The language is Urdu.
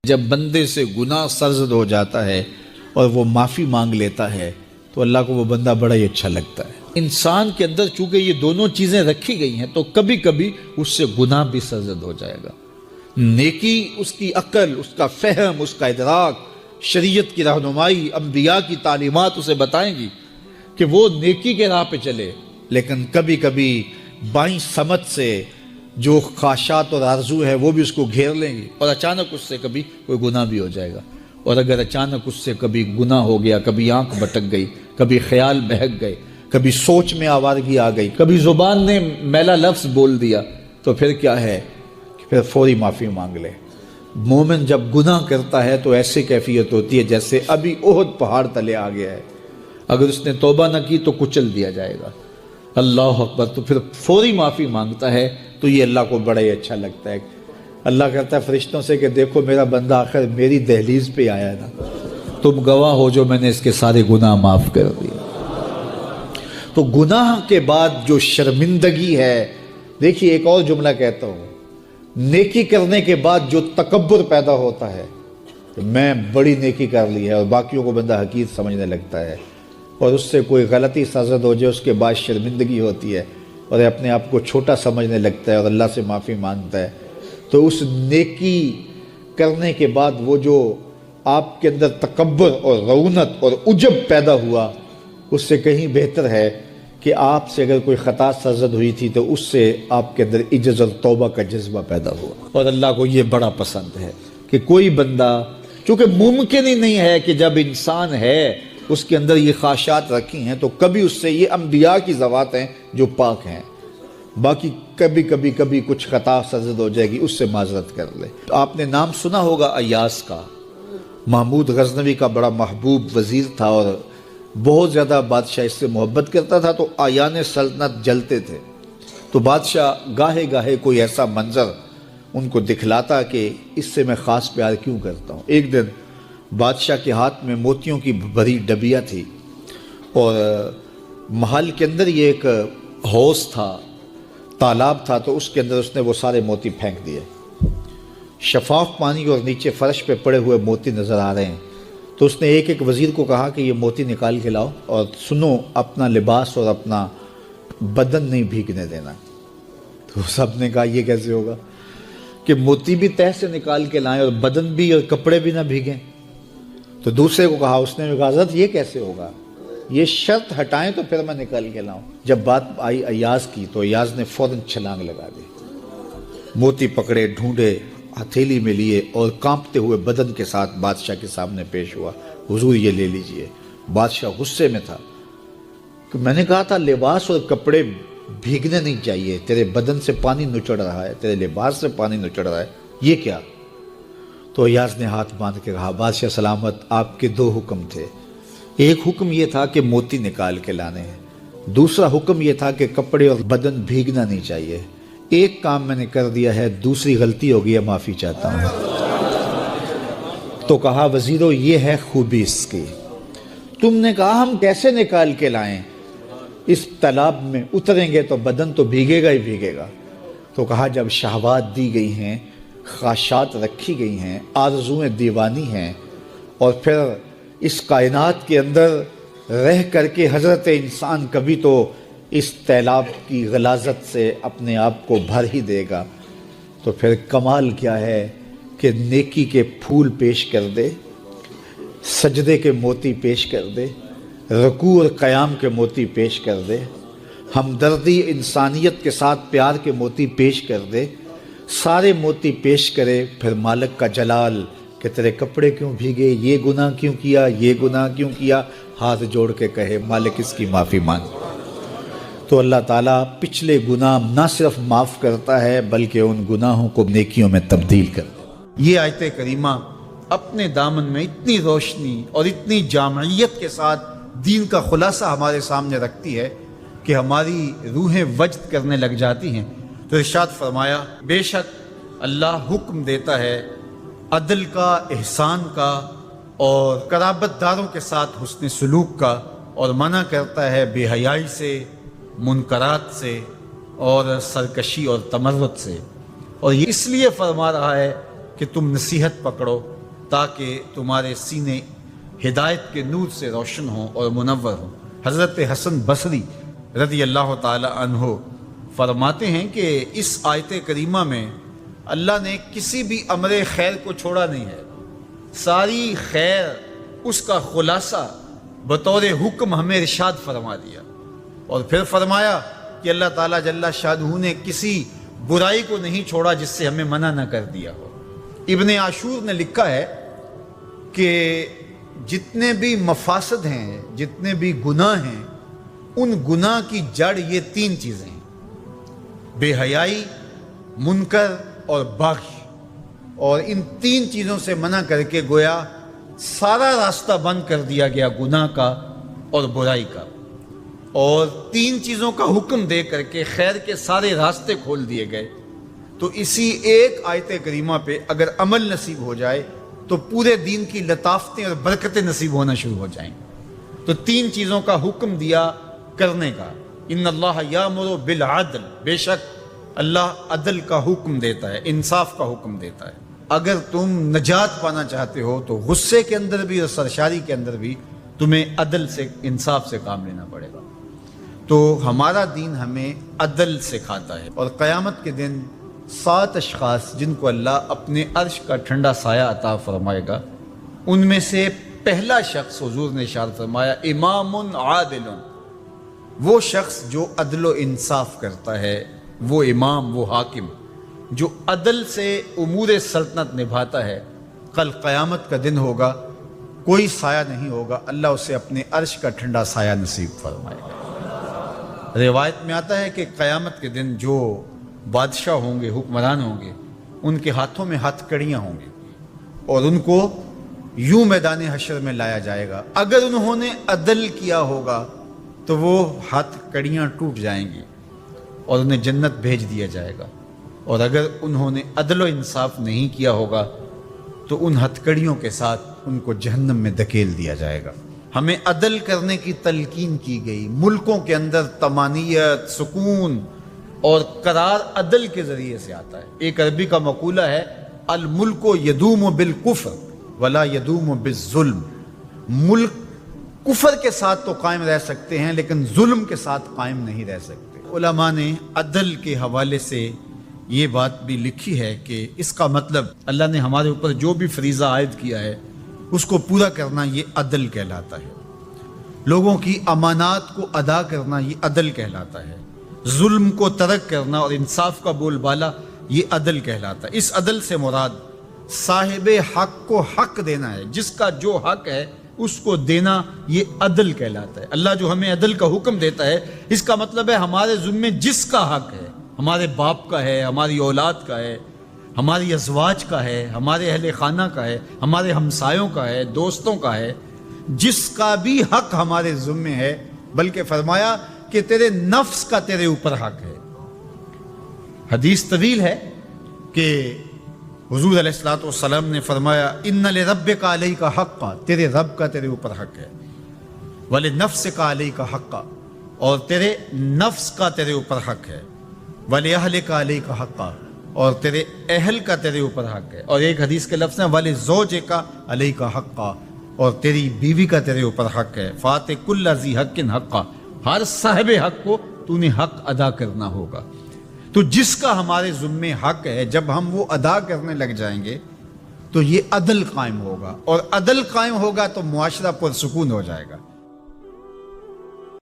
جب بندے سے گناہ سرزد ہو جاتا ہے اور وہ معافی مانگ لیتا ہے تو اللہ کو وہ بندہ بڑا ہی اچھا لگتا ہے۔ انسان کے اندر چونکہ یہ دونوں چیزیں رکھی گئی ہیں تو کبھی کبھی اس سے گناہ بھی سرزد ہو جائے گا۔ نیکی اس کی عقل، اس کا فہم، اس کا ادراک، شریعت کی رہنمائی، انبیاء کی تعلیمات اسے بتائیں گی کہ وہ نیکی کے راہ پہ چلے، لیکن کبھی کبھی بائیں سمت سے جو خواہشات اور آرزو ہے وہ بھی اس کو گھیر لیں گی اور اچانک اس سے کبھی کوئی گناہ بھی ہو جائے گا۔ اور اگر اچانک اس سے کبھی گناہ ہو گیا، کبھی آنکھ بھٹک گئی، کبھی خیال بہک گئے، کبھی سوچ میں آوارگی آ گئی، کبھی زبان نے میلا لفظ بول دیا، تو پھر کیا ہے کہ پھر فوری معافی مانگ لے۔ مومن جب گناہ کرتا ہے تو ایسی کیفیت ہوتی ہے جیسے ابھی احد پہاڑ تلے آ گیا ہے، اگر اس نے توبہ نہ کی تو کچل دیا جائے گا۔ اللہ اکبر، تو پھر فوری معافی مانگتا ہے تو یہ اللہ کو بڑا ہی اچھا لگتا ہے۔ اللہ کہتا ہے فرشتوں سے کہ دیکھو میرا بندہ آخر میری دہلیز پہ آیا ہے نا، تم گواہ ہو جو میں نے اس کے سارے گناہ معاف کر دیے۔ تو گناہ کے بعد جو شرمندگی ہے، دیکھیے ایک اور جملہ کہتا ہوں، نیکی کرنے کے بعد جو تکبر پیدا ہوتا ہے کہ میں بڑی نیکی کر لی ہے اور باقیوں کو بندہ حقیر سمجھنے لگتا ہے، اور اس سے کوئی غلطی سرزد ہو جائے اس کے بعد شرمندگی ہوتی ہے اور اپنے آپ کو چھوٹا سمجھنے لگتا ہے اور اللہ سے معافی مانگتا ہے، تو اس نیکی کرنے کے بعد وہ جو آپ کے اندر تکبر اور رعونت اور عجب پیدا ہوا، اس سے کہیں بہتر ہے کہ آپ سے اگر کوئی خطا سرزد ہوئی تھی تو اس سے آپ کے اندر عجز اور توبہ کا جذبہ پیدا ہوا۔ اور اللہ کو یہ بڑا پسند ہے کہ کوئی بندہ، چونکہ ممکن ہی نہیں ہے کہ جب انسان ہے اس کے اندر یہ خواہشات رکھی ہیں تو کبھی اس سے، یہ انبیاء کی ذوات ہیں جو پاک ہیں، باقی کبھی کچھ خطا سرزد ہو جائے گی، اس سے معذرت کر لے۔ آپ نے نام سنا ہوگا ایاس کا، محمود غزنوی کا بڑا محبوب وزیر تھا اور بہت زیادہ بادشاہ اس سے محبت کرتا تھا، تو آیان سلطنت جلتے تھے، تو بادشاہ گاہے گاہے کوئی ایسا منظر ان کو دکھلاتا کہ اس سے میں خاص پیار کیوں کرتا ہوں۔ ایک دن بادشاہ کے ہاتھ میں موتیوں کی بھری ڈبیا تھی اور محل کے اندر یہ ایک حوض تھا، تالاب تھا، تو اس کے اندر اس نے وہ سارے موتی پھینک دیے۔ شفاف پانی اور نیچے فرش پہ پڑے ہوئے موتی نظر آ رہے ہیں، تو اس نے ایک ایک وزیر کو کہا کہ یہ موتی نکال کے لاؤ اور سنو اپنا لباس اور اپنا بدن نہیں بھیگنے دینا۔ تو سب نے کہا یہ کیسے ہوگا کہ موتی بھی تہہ سے نکال کے لائیں اور بدن بھی اور کپڑے بھی نہ بھیگیں؟ تو دوسرے کو کہا، اس نے کہا حضرت یہ کیسے ہوگا، یہ شرط ہٹائیں تو پھر میں نکال کے لاؤں۔ جب بات آئی ایاز کی تو ایاز نے فوراً چھلانگ لگا دی، موتی پکڑے، ڈھونڈے، ہتھیلی میں لیے اور کانپتے ہوئے بدن کے ساتھ بادشاہ کے سامنے پیش ہوا، حضور یہ لے لیجئے۔ بادشاہ غصے میں تھا کہ میں نے کہا تھا لباس اور کپڑے بھیگنے نہیں چاہیے، تیرے بدن سے پانی نچڑ رہا ہے، تیرے لباس سے پانی نچڑ رہا ہے، یہ کیا؟ تو ایاز نے ہاتھ باندھ کے کہا، بادشاہ سلامت، آپ کے دو حکم تھے، ایک حکم یہ تھا کہ موتی نکال کے لانے ہیں، دوسرا حکم یہ تھا کہ کپڑے اور بدن بھیگنا نہیں چاہیے۔ ایک کام میں نے کر دیا ہے، دوسری غلطی ہو گئی ہے، معافی چاہتا ہوں۔ تو کہا وزیرو یہ ہے خوبی اس کی، تم نے کہا ہم کیسے نکال کے لائیں، اس تالاب میں اتریں گے تو بدن تو بھیگے گا ہی بھیگے گا۔ تو کہا جب شہوات دی گئی ہیں، خواہشات رکھی گئی ہیں، آرزویں دیوانی ہیں، اور پھر اس کائنات کے اندر رہ کر کے حضرت انسان کبھی تو اس تالاب کی غلاظت سے اپنے آپ کو بھر ہی دے گا، تو پھر کمال کیا ہے کہ نیکی کے پھول پیش کر دے، سجدے کے موتی پیش کر دے، رکوع اور قیام کے موتی پیش کر دے، ہمدردی انسانیت کے ساتھ پیار کے موتی پیش کر دے، سارے موتی پیش کرے، پھر مالک کا جلال کہ تیرے کپڑے کیوں بھیگے، یہ گناہ کیوں کیا، یہ گناہ کیوں کیا، ہاتھ جوڑ کے کہے مالک اس کی معافی مانگ، تو اللہ تعالیٰ پچھلے گناہ نہ صرف معاف کرتا ہے بلکہ ان گناہوں کو نیکیوں میں تبدیل کرتا ہے۔ یہ آیت کریمہ اپنے دامن میں اتنی روشنی اور اتنی جامعیت کے ساتھ دین کا خلاصہ ہمارے سامنے رکھتی ہے کہ ہماری روحیں وجد کرنے لگ جاتی ہیں۔ تو ارشاد فرمایا، بے شک اللہ حکم دیتا ہے عدل کا، احسان کا اور قرابت داروں کے ساتھ حسن سلوک کا، اور منع کرتا ہے بے حیائی سے، منکرات سے اور سرکشی اور تمرد سے۔ اور یہ اس لیے فرما رہا ہے کہ کہ تم نصیحت پکڑو تاکہ تمہارے سینے ہدایت کے نور سے روشن ہوں اور منور ہوں۔ حضرت حسن بصری رضی اللہ تعالی عنہ فرماتے ہیں کہ اس آیت کریمہ میں اللہ نے کسی بھی امر خیر کو چھوڑا نہیں ہے، ساری خیر اس کا خلاصہ بطور حکم ہمیں ارشاد فرما دیا، اور پھر فرمایا کہ اللہ تعالیٰ جل شانہ نے کسی برائی کو نہیں چھوڑا جس سے ہمیں منع نہ کر دیا ہو۔ ابن عاشور نے لکھا ہے کہ جتنے بھی مفاسد ہیں، جتنے بھی گناہ ہیں، ان گناہ کی جڑ یہ تین چیزیں ہیں: بے حیائی، منکر اور بغی۔ اور ان تین چیزوں سے منع کر کے گویا سارا راستہ بند کر دیا گیا گناہ کا اور برائی کا، اور تین چیزوں کا حکم دے کر کے خیر کے سارے راستے کھول دیے گئے۔ تو اسی ایک آیت کریمہ پہ اگر عمل نصیب ہو جائے تو پورے دین کی لطافتیں اور برکتیں نصیب ہونا شروع ہو جائیں۔ تو تین چیزوں کا حکم دیا کرنے کا: ان اللہ یامر بالعدل، بے شک اللہ عدل کا حکم دیتا ہے، انصاف کا حکم دیتا ہے۔ اگر تم نجات پانا چاہتے ہو تو غصے کے اندر بھی اور سرشاری کے اندر بھی تمہیں عدل سے، انصاف سے کام لینا پڑے گا۔ تو ہمارا دین ہمیں عدل سکھاتا ہے، اور قیامت کے دن 7 اشخاص جن کو اللہ اپنے عرش کا ٹھنڈا سایہ عطا فرمائے گا، ان میں سے پہلا شخص حضور نے ارشاد فرمایا امام عادل، وہ شخص جو عدل و انصاف کرتا ہے، وہ امام، وہ حاکم جو عدل سے امور سلطنت نبھاتا ہے، کل قیامت کا دن ہوگا، کوئی سایہ نہیں ہوگا، اللہ اسے اپنے عرش کا ٹھنڈا سایہ نصیب فرمائے گا۔ روایت میں آتا ہے کہ قیامت کے دن جو بادشاہ ہوں گے، حکمران ہوں گے، ان کے ہاتھوں میں ہتھ کڑیاں ہوں گی، اور ان کو یوں میدان حشر میں لایا جائے گا۔ اگر انہوں نے عدل کیا ہوگا تو وہ ہتھ کڑیاں ٹوٹ جائیں گی اور انہیں جنت بھیج دیا جائے گا، اور اگر انہوں نے عدل و انصاف نہیں کیا ہوگا تو ان ہتھ کڑیوں کے ساتھ ان کو جہنم میں دھکیل دیا جائے گا۔ ہمیں عدل کرنے کی تلقین کی گئی۔ ملکوں کے اندر طمانینت، سکون اور قرار عدل کے ذریعے سے آتا ہے۔ ایک عربی کا مقولہ ہے الملک یدوم بالکفر ولا یدوم بالظلم، ملک کفر کے ساتھ تو قائم رہ سکتے ہیں لیکن ظلم کے ساتھ قائم نہیں رہ سکتے۔ علماء نے عدل کے حوالے سے یہ بات بھی لکھی ہے کہ اس کا مطلب اللہ نے ہمارے اوپر جو بھی فریضہ عائد کیا ہے اس کو پورا کرنا یہ عدل کہلاتا ہے۔ لوگوں کی امانات کو ادا کرنا یہ عدل کہلاتا ہے۔ ظلم کو ترک کرنا اور انصاف کا بول بالا یہ عدل کہلاتا ہے۔ اس عدل سے مراد صاحب حق کو حق دینا ہے، جس کا جو حق ہے اس کو دینا یہ عدل کہلاتا ہے۔ اللہ جو ہمیں عدل کا حکم دیتا ہے، اس کا مطلب ہے ہمارے ذمے جس کا حق ہے، ہمارے باپ کا ہے، ہماری اولاد کا ہے، ہماری ازواج کا ہے، ہمارے اہل خانہ کا ہے، ہمارے ہمسایوں کا ہے، دوستوں کا ہے، جس کا بھی حق ہمارے ذمے ہے، بلکہ فرمایا کہ تیرے نفس کا تیرے اوپر حق ہے۔ حدیث طویل ہے کہ حضور علیہ الصلوۃ والسلام نے فرمایا ان لربک علیک حقا، تیرے رب کا تیرے اوپر حق ہے، ولنفسک علیک حقا، اور تیرے نفس کا تیرے اوپر حق ہے، ولأہلک علیک حقا، اور تیرے اہل کا تیرے اوپر حق ہے، اور ایک حدیث کے لفظ ہیں ولزوجک علیک حقا، اور تیری بیوی کا تیرے اوپر حق ہے، فآت کل ذی حق حقا، ہر صاحب حق کو تو نے حق ادا کرنا ہوگا۔ تو جس کا ہمارے ذمے حق ہے، جب ہم وہ ادا کرنے لگ جائیں گے تو یہ عدل قائم ہوگا، اور عدل قائم ہوگا تو معاشرہ پرسکون ہو جائے گا۔